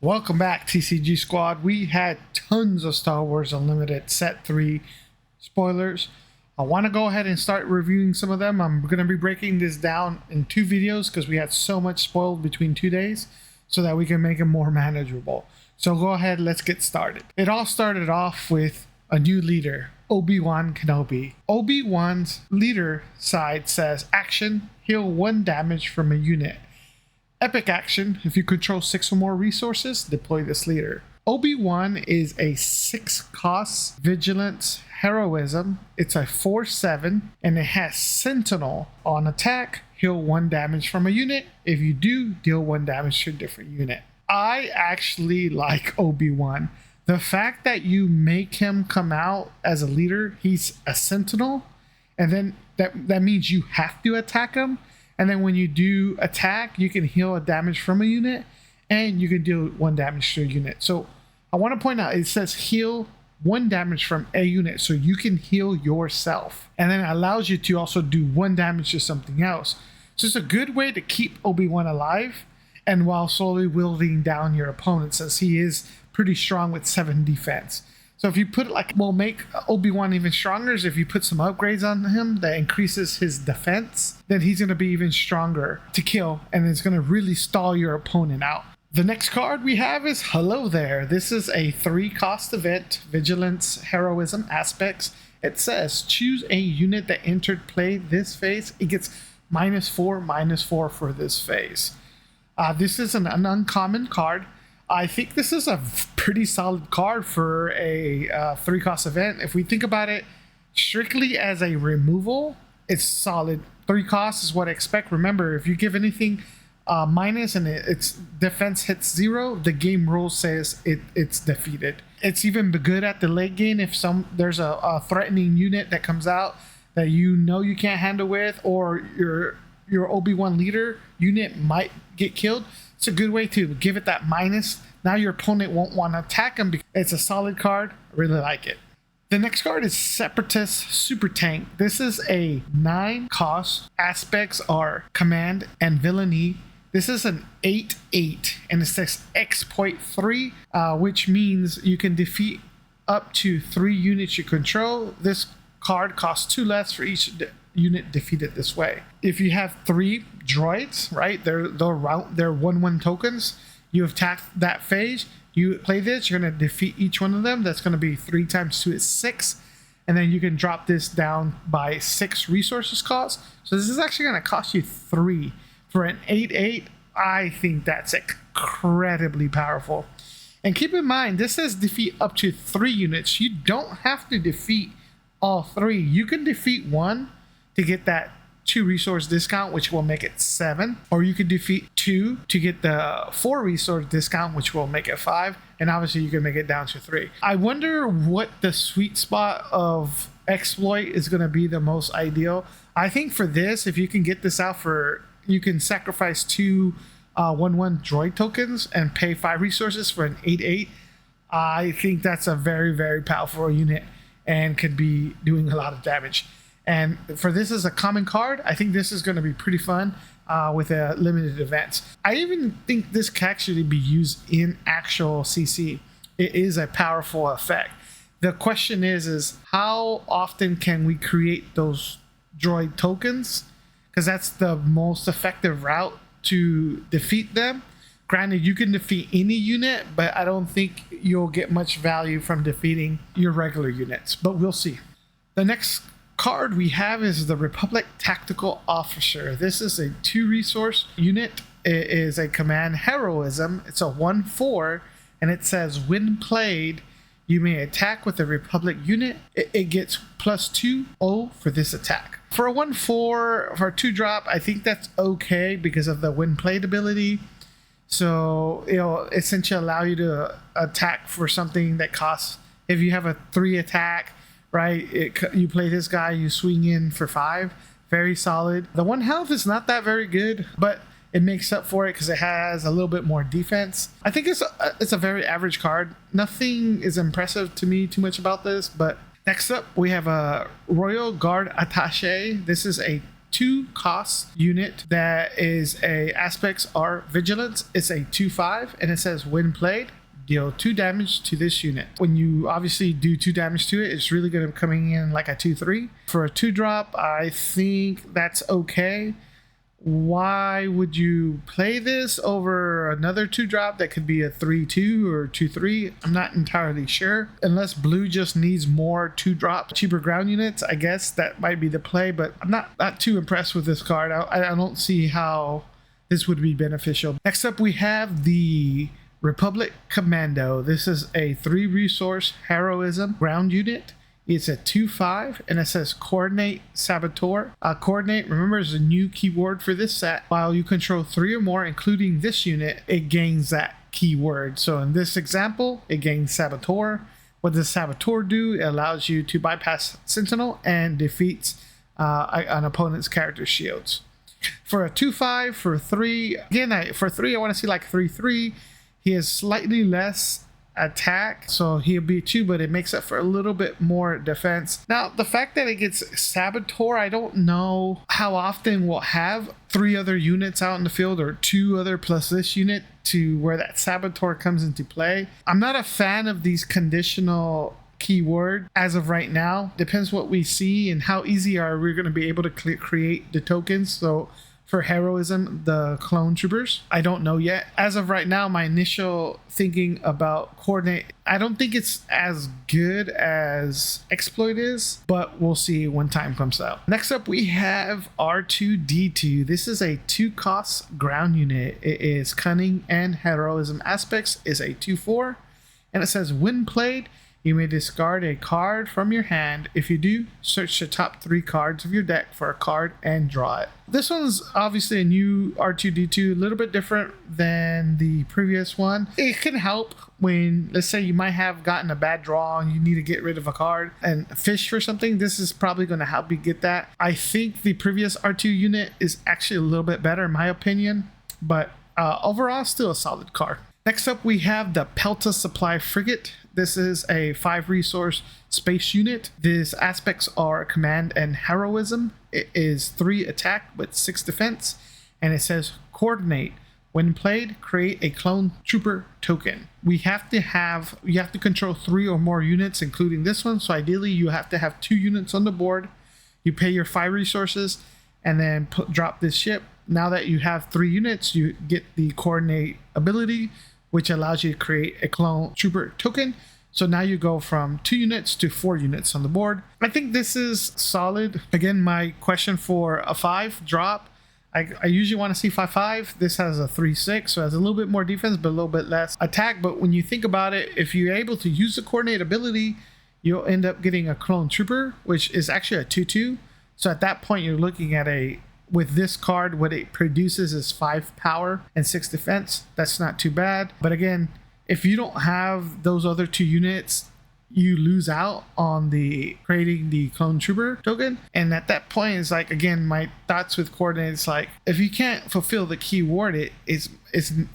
Welcome back, TCG Squad. We had tons of Star Wars Unlimited Set 3 spoilers. I want to go ahead and start reviewing some of them. I'm going to be breaking this down in 2 videos because we had so much spoiled between 2 days so that we can make it more manageable. So go ahead, let's get started. It all started off with a new leader, Obi-Wan Kenobi. Obi-Wan's leader side says, action, heal 1 damage from a unit. Epic action, if you control 6 or more resources, deploy this leader. Obi-Wan is a 6 cost vigilance heroism. It's a 4/7 and it has Sentinel. On attack, heal 1 damage from a unit. If you do, deal 1 damage to a different unit. I actually like Obi-Wan. The fact that you make him come out as a leader, he's a Sentinel, and then that means you have to attack him. And then when you do attack, you can heal a damage from a unit and you can deal 1 damage to a unit. So I want to point out, it says heal 1 damage from a unit, so you can heal yourself. And then it allows you to also do 1 damage to something else. So it's a good way to keep Obi-Wan alive and while slowly wielding down your opponent, since he is pretty strong with 7 defense. So if you put it like, will make Obi-Wan even stronger is if you put some upgrades on him that increases his defense, then he's going to be even stronger to kill, and it's going to really stall your opponent out. The next card we have is Hello There. This is a 3 cost event, Vigilance, Heroism, Aspects. It says choose a unit that entered play this phase. It gets -4/-4 for this phase. This is an uncommon card. I think this is a pretty solid card for a 3 cost event. If we think about it strictly as a removal, it's solid. 3 costs is what I expect. Remember, if you give anything minus and its defense hits 0, the game rule says it's defeated. It's even good at the late game if there's a threatening unit that comes out that you know you can't handle with, or your Obi-Wan leader unit might get killed. It's a good way to give it that minus. Now your opponent won't want to attack him because it's a solid card. I really like it. The next card is Separatist Super Tank. This is a 9 cost. Aspects are Command and Villainy. This is an 8/8 and it says exploit 3, which means you can defeat up to 3 units you control. This card costs 2 less for each unit defeated this way. If you have 3 droids, right, they're 1/1 tokens, you attack that phase, you play this, you're going to defeat each one of them. That's going to be 3 times 2 is 6, and then you can drop this down by 6 resources cost. So this is actually going to cost you 3 for an 8/8. I think that's incredibly powerful. And keep in mind, this says defeat up to 3 units. You don't have to defeat all 3. You can defeat 1 to get that 2 resource discount, which will make it 7, or you could defeat 2 to get the 4 resource discount, which will make it 5, and obviously you can make it down to 3. I wonder what the sweet spot of exploit is going to be the most ideal. I think for this, if you can get this out you can sacrifice 2 1/1 droid tokens and pay 5 resources for an 8/8. I think that's a very, very powerful unit and could be doing a lot of damage. And for this as a common card, I think this is going to be pretty fun with a limited events. I even think this can actually be used in actual CC. It is a powerful effect. The question is how often can we create those droid tokens? Because that's the most effective route to defeat them. Granted, you can defeat any unit, but I don't think you'll get much value from defeating your regular units, but we'll see. The next card we have is the Republic Tactical Officer. This is a 2 resource unit. It is a command heroism. It's a 1/4 and it says when played you may attack with a Republic unit. It gets +2/0 for this attack. For a 1/4 for a 2 drop, I think that's okay because of the when played ability. So it'll essentially allow you to attack for something that costs, if you have a 3 attack, right, you play this guy, you swing in for 5. Very solid. The 1 health is not that very good, but it makes up for it because it has a little bit more defense. I think it's a very average card. Nothing is impressive to me too much about this. But next up we have a Royal Guard Attaché. This is a 2 cost unit that is a aspects are vigilance. It's a 2/5 and it says when played, deal 2 damage to this unit. When you obviously do 2 damage to it, it's really going to be coming in like a 2/3. For a 2-drop, I think that's okay. Why would you play this over another 2-drop that could be a 3/2 or 2/3? I'm not entirely sure. Unless blue just needs more 2-drop cheaper ground units, I guess that might be the play, but I'm not too impressed with this card. I don't see how this would be beneficial. Next up, we have the Republic Commando. This is a 3-resource heroism ground unit. It's a 2/5 and it says Coordinate Saboteur. Coordinate, remember, is a new keyword for this set. While you control 3 or more, including this unit, it gains that keyword. So in this example, it gains Saboteur. What does Saboteur do? It allows you to bypass Sentinel and defeats an opponent's character shields. For a 2/5, for 3, again, for 3, I want to see like 3/3. He has slightly less attack, so he'll be 2, but it makes up for a little bit more defense. Now, the fact that it gets Saboteur, I don't know how often we'll have 3 other units out in the field or 2 other plus this unit to where that Saboteur comes into play. I'm not a fan of these conditional keyword as of right now. Depends what we see and how easy are we going to be able to create the tokens. So for heroism, the clone troopers, I don't know yet. As of right now, my initial thinking about Coordinate, I don't think it's as good as Exploit is, but we'll see when time comes out. Next up, we have R2-D2. This is a 2-cost ground unit. It is Cunning and Heroism aspects, is a 2/4, and it says when played, you may discard a card from your hand. If you do, search the top 3 cards of your deck for a card and draw it. This one's obviously a new R2-D2, a little bit different than the previous one. It can help when, let's say, you might have gotten a bad draw and you need to get rid of a card and fish for something. This is probably going to help you get that. I think the previous R2 unit is actually a little bit better in my opinion, but overall, still a solid card. Next up, we have the Pelta Supply Frigate. This is a 5-resource space unit. These aspects are command and heroism. It is 3 attack with 6 defense, and it says Coordinate. When played, create a clone trooper token. You have to control 3 or more units, including this one. So ideally, you have to have 2 units on the board. You pay your 5 resources, and then drop this ship. Now that you have 3 units, you get the Coordinate ability, which allows you to create a clone trooper token. So now you go from 2 units to 4 units on the board. I think this is solid. Again, my question for a 5 drop, I usually want to see 5/5. This has a 3/6, so it has a little bit more defense, but a little bit less attack. But when you think about it, if you're able to use the Coordinate ability, you'll end up getting a clone trooper, which is actually a 2/2. So at that point, you're looking at with this card, what it produces is 5 power and 6 defense. That's not too bad. But again, if you don't have those other 2 units, you lose out on creating the clone trooper token. And at that point, it's like, again, my thoughts with Coordinates, like, if you can't fulfill the keyword,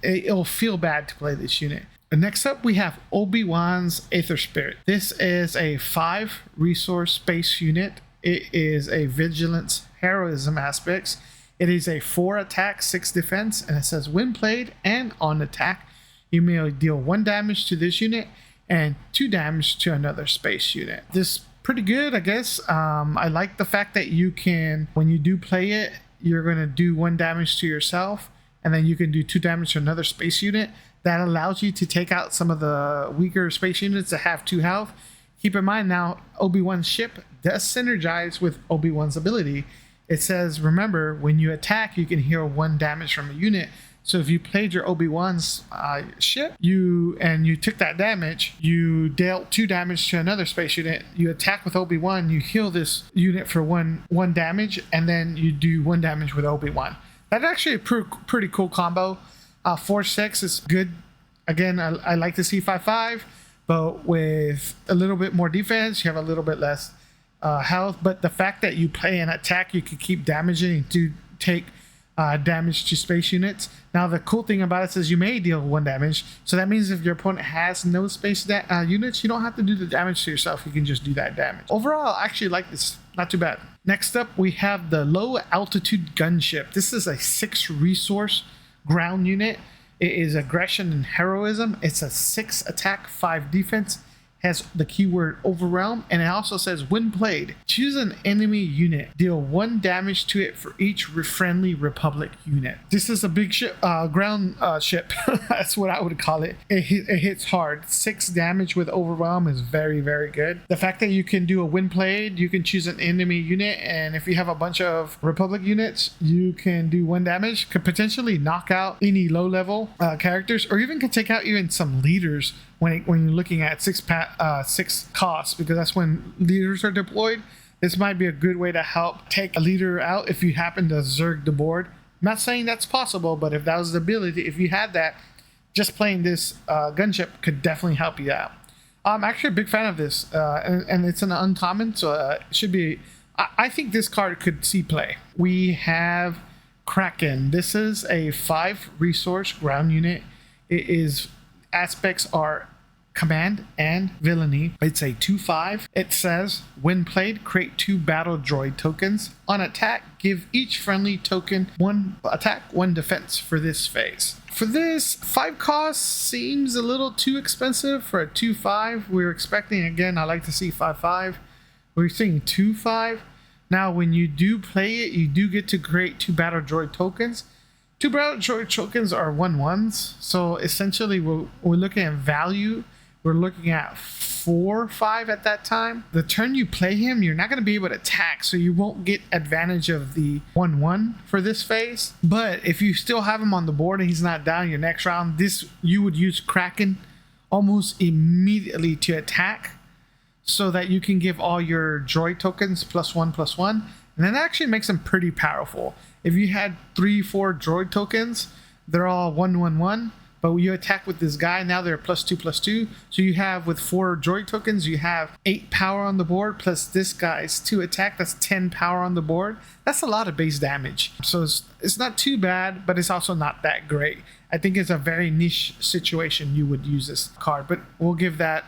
it'll feel bad to play this unit. Next up, we have Obi-Wan's Aether Spirit. This is a 5-resource space unit. It is a vigilance heroism aspects. It is a 4 attack, 6 defense, and it says when played and on attack, you may deal 1 damage to this unit and 2 damage to another space unit. This is pretty good, I guess. I like the fact that you can, when you do play it, you're going to do 1 damage to yourself, and then you can do 2 damage to another space unit. That allows you to take out some of the weaker space units that have 2 health. Keep in mind now, Obi-Wan's ship does synergize with Obi-Wan's ability. It says, remember, when you attack, you can heal 1 damage from a unit. So if you played your Obi-Wan's ship, you took that damage, you dealt 2 damage to another space unit, you attack with Obi-Wan, you heal this unit for one damage, and then you do 1 damage with Obi-Wan. That's actually a pretty cool combo. 4/6 is good. Again, I like to see 5/5, but with a little bit more defense, you have a little bit less health. But the fact that you play an attack, you can keep damaging and do take damage to space units. Now the cool thing about it is you may deal 1 damage, so that means if your opponent has no space units, you don't have to do the damage to yourself. You can just do that damage. Overall, I actually like this not too bad. Next up, we have the low altitude gunship. This is a 6 resource ground unit. It is aggression and heroism. It's a 6 attack, 5 defense. Has the keyword overwhelm, and it also says when played, choose an enemy unit, deal 1 damage to it for each friendly Republic unit. This is a big ship, ground ship. That's what I would call it. It hits hard. 6 damage with overwhelm is very, very good. The fact that you can do a when played, you can choose an enemy unit, and if you have a bunch of Republic units, you can do 1 damage, could potentially knock out any low level characters, or even can take out even some leaders when you're looking at 6 costs, because that's when leaders are deployed. This might be a good way to help take a leader out if you happen to zerg the board. I'm not saying that's possible, but if that was the ability, if you had that, just playing this gunship could definitely help you out. I'm actually a big fan of this, and it's an uncommon, so it should be. I think this card could see play. We have Kraken. This is a 5 resource ground unit. It is aspects are command and villainy. It's a 2/5. It says when played, create 2 battle droid tokens. On attack, give each friendly token 1 attack, 1 defense for this phase. For this, 5 costs seems a little too expensive for a 2/5. We're expecting, again, I like to see 5/5. We're seeing 2/5. Now when you do play it, you do get to create 2 battle droid tokens. 2 battle droid tokens are 1/1s, so essentially we're looking at value. We're looking at 4/5 at that time. The turn you play him, you're not going to be able to attack, so you won't get advantage of the 1/1 for this phase. But if you still have him on the board and he's not down your next round, you would use Kraken almost immediately to attack, so that you can give all your droid tokens +1/+1, and that actually makes them pretty powerful. If you had 3-4 droid tokens, they're all 1/1/1. But when you attack with this guy, now they're +2/+2. So you have, with 4 droid tokens, you have 8 power on the board, plus this guy's 2 attack, that's 10 power on the board. That's a lot of base damage. So it's not too bad, but it's also not that great. I think it's a very niche situation you would use this card, but we'll give that,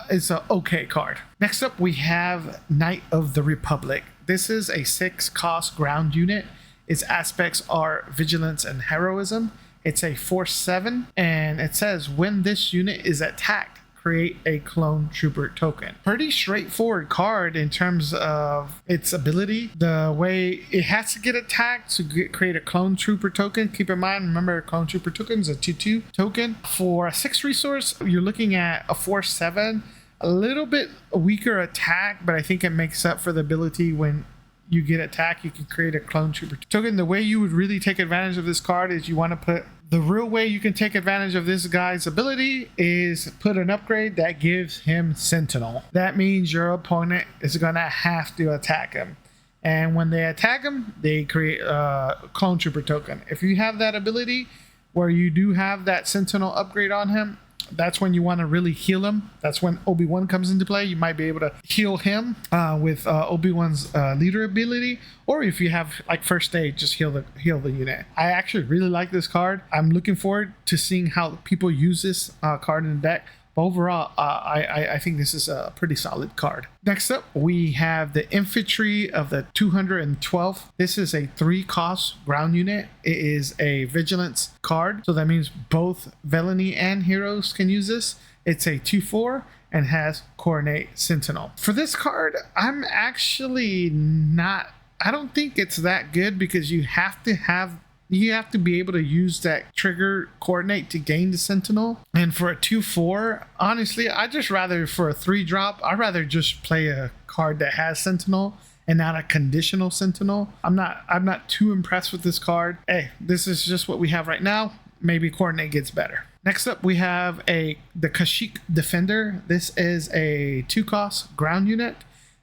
it's an okay card. Next up, we have Knight of the Republic. This is a 6 cost ground unit. Its aspects are vigilance and heroism. It's a 4/7, and it says when this unit is attacked, create a clone trooper token. Pretty straightforward card in terms of its ability. The way it has to get attacked to create a clone trooper token. Keep in mind, remember, clone trooper token is a 2/2 token. For a 6 resource, you're looking at a 4/7. A little bit weaker attack, but I think it makes up for the ability when you get attacked, you can create a clone trooper token. The way you would really take advantage of this card is you want to put, the real way you can take advantage of this guy's ability is put an upgrade that gives him Sentinel. That means your opponent is going to have to attack him. And when they attack him, they create a clone trooper token. If you have that ability where you do have that Sentinel upgrade on him, that's when you want to really heal him. That's when Obi-Wan comes into play. You might be able to heal him with Obi-Wan's leader ability, or if you have like first aid, just heal the unit. I actually really like this card. I'm looking forward to seeing how people use this card in the deck. But overall, I think this is a pretty solid card. Next up, we have the Infantry of the 212th. This is a 3 cost ground unit. It is a vigilance card, so that means both villainy and heroes can use this. It's a 2/4 and has coordinate sentinel. For this card, I'm actually not, I don't think it's that good, because you have to be able to use that trigger coordinate to gain the sentinel. And for a 2/4, honestly, I just rather, for a 3-drop, I'd rather just play a card that has sentinel and not a conditional sentinel. I'm not too impressed with this card. Hey, this is just what we have right now. Maybe coordinate gets better. Next up, we have the Kashyyyk Defender. This is a 2 cost ground unit.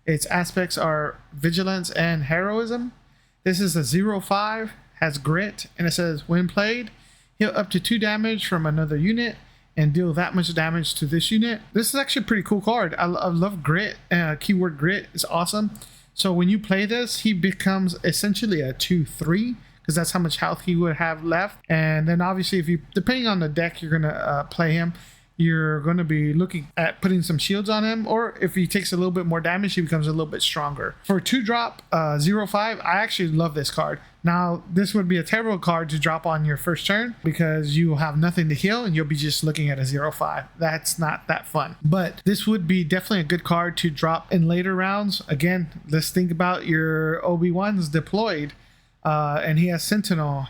Its aspects are vigilance and heroism. This is a 0/5. Has grit, and it says when played, heal up to 2 damage from another unit and deal that much damage to this unit. This is actually a pretty cool card. I love grit. Keyword grit is awesome. So when you play this, he becomes essentially a 2/3, because that's how much health he would have left. And then obviously, if you, depending on the deck you're gonna play him, you're going to be looking at putting some shields on him, or if he takes a little bit more damage, he becomes a little bit stronger. For 2-drop 0-5, I actually love this card. Now, this would be a terrible card to drop on your first turn because you will have nothing to heal and you'll be just looking at a 0-5. That's not that fun. But this would be definitely a good card to drop in later rounds. Again, let's think about your Obi-Wan's deployed and he has Sentinel.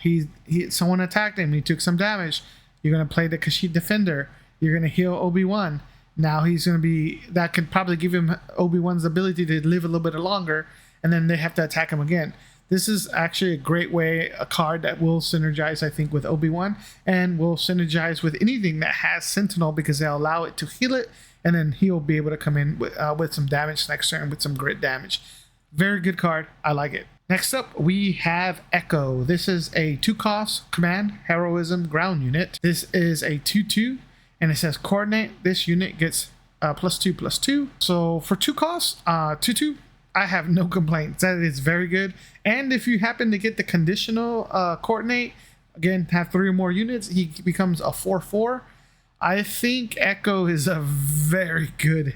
Someone attacked him. He took some damage. You're going to play the Kashyyyk Defender. You're going to heal Obi-Wan. Now he's going to be, that could probably give him Obi-Wan's ability to live a little bit longer, and then they have to attack him again. This is actually a great way, a card that will synergize, I think, with Obi-Wan, and will synergize with anything that has Sentinel because they'll allow it to heal it, and then he'll be able to come in with some damage next turn with some grit damage. Very good card. I like it. Next up, we have Echo. This is a 2-cost command, heroism, ground unit. This is a 2/2. And it says coordinate. This unit gets +2/+2. So for 2 costs, 2/2, I have no complaints. That is very good. And if you happen to get the conditional coordinate, again, have 3 or more units, he becomes a 4/4. I think Echo is a very good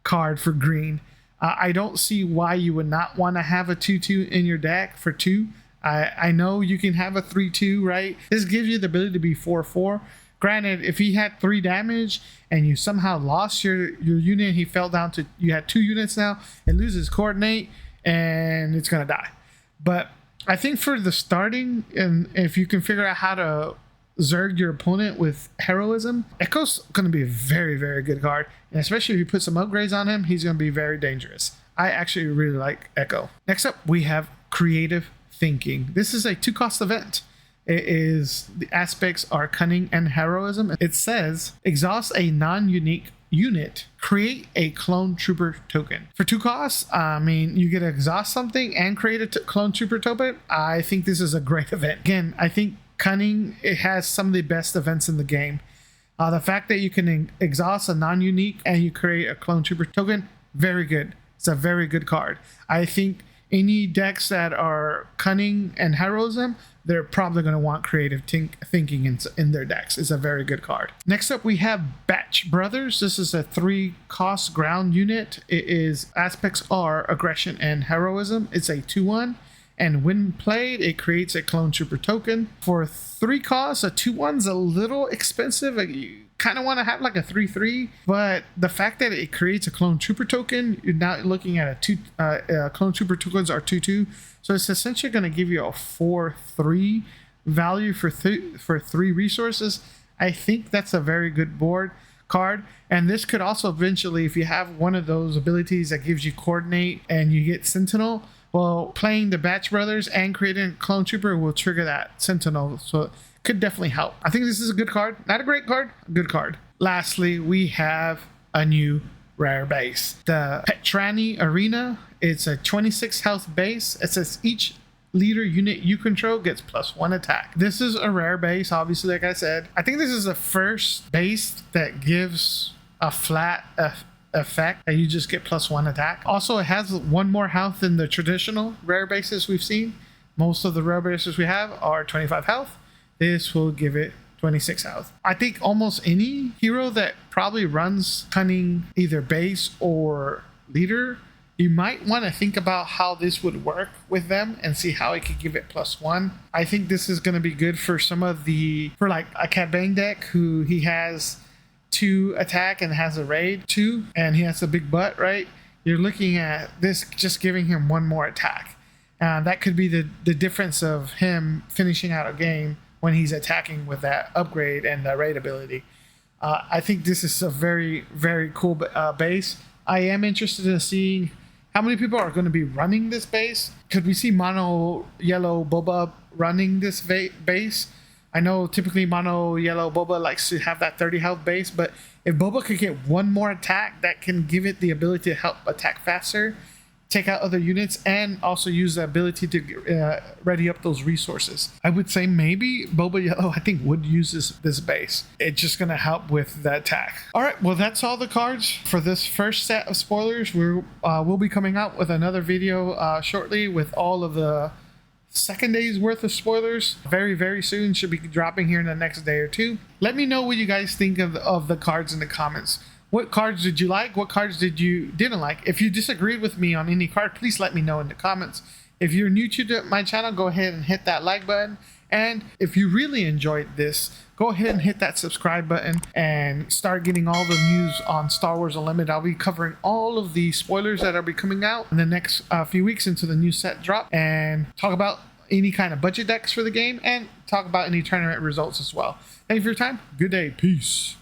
card for green. I don't see why you would not want to have a 2/2 in your deck for 2. I know you can have a 3/2, right? This gives you the ability to be 4/4. Granted, if he had 3 damage and you somehow lost your unit, he fell down to, you had 2 units now, it loses coordinate and it's going to die. But I think for the starting, and if you can figure out how to Zerg your opponent with heroism, Echo's going to be a very, very good card. And especially if you put some upgrades on him, he's going to be very dangerous. I actually really like Echo. Next up, we have Creative Thinking. This is a 2-cost event. It is, the aspects are cunning and heroism. It says exhaust a non-unique unit, create a clone trooper token. For 2 costs, I mean, you get to exhaust something and create a clone trooper token. I think this is a great event. Again, I think cunning, it has some of the best events in the game. The fact that you can exhaust a non-unique and you create a clone trooper token, very good. It's a very good card. I think any decks that are cunning and heroism, they're probably going to want creative thinking in their decks. It's a very good card. Next up, we have Batch Brothers. This is a 3-cost ground unit. It is aspects are aggression and heroism. It's a 2/1. And when played, it creates a clone trooper token. For 3 costs, a 2/1's a little expensive. You kind of want to have like a 3/3, but the fact that it creates a clone trooper token, you're not looking at a 2 clone trooper tokens are 2/2. So it's essentially going to give you a 4/3 value for 3 resources. I think that's a very good board card. And this could also eventually, if you have one of those abilities that gives you coordinate and you get Sentinel, well, playing the Batch Brothers and creating a clone trooper will trigger that Sentinel. So it could definitely help. I think this is a good card. Not a great card, a good card. Lastly, we have a new rare base. The Petrani Arena. It's a 26 health base. It says each leader unit you control gets +1 attack. This is a rare base, obviously, like I said. I think this is the first base that gives a flat effect that you just get +1 attack. Also, it has 1 more health than the traditional rare bases we've seen. Most of the rare bases we have are 25 health. This will give it 26 health. I think almost any hero that probably runs cunning, either base or leader, you might want to think about how this would work with them and see how it could give it +1. I think this is going to be good for some of for like a Cat Bane deck who he has 2 attack and has a raid 2 and he has a big butt, right? You're looking at this just giving him 1 more attack. That could be the difference of him finishing out a game when he's attacking with that upgrade and the raid ability. I think this is a very, very cool base. I am interested in seeing how many people are going to be running this base. Could we see Mono Yellow Boba running this base? I know typically Mono Yellow Boba likes to have that 30 health base, but if Boba could get 1 more attack, that can give it the ability to help attack faster, take out other units, and also use the ability to ready up those resources. I would say maybe Boba Yellow, I think, would use this base. It's just going to help with the attack. All right, well, that's all the cards for this first set of spoilers. We'll be coming out with another video shortly with all of the second day's worth of spoilers very soon. Should be dropping here in the next day or two. Let me know what you guys think of the cards in the comments. What cards did you like? What cards didn't like? If you disagreed with me on any card, please let me know in the comments. If you're new to my channel, go ahead and hit that like button. And if you really enjoyed this, go ahead and hit that subscribe button and start getting all the news on Star Wars Unlimited. I'll be covering all of the spoilers that will be coming out in the next few weeks into the new set drop, and talk about any kind of budget decks for the game, and talk about any tournament results as well. Thank you for your time. Good day. Peace.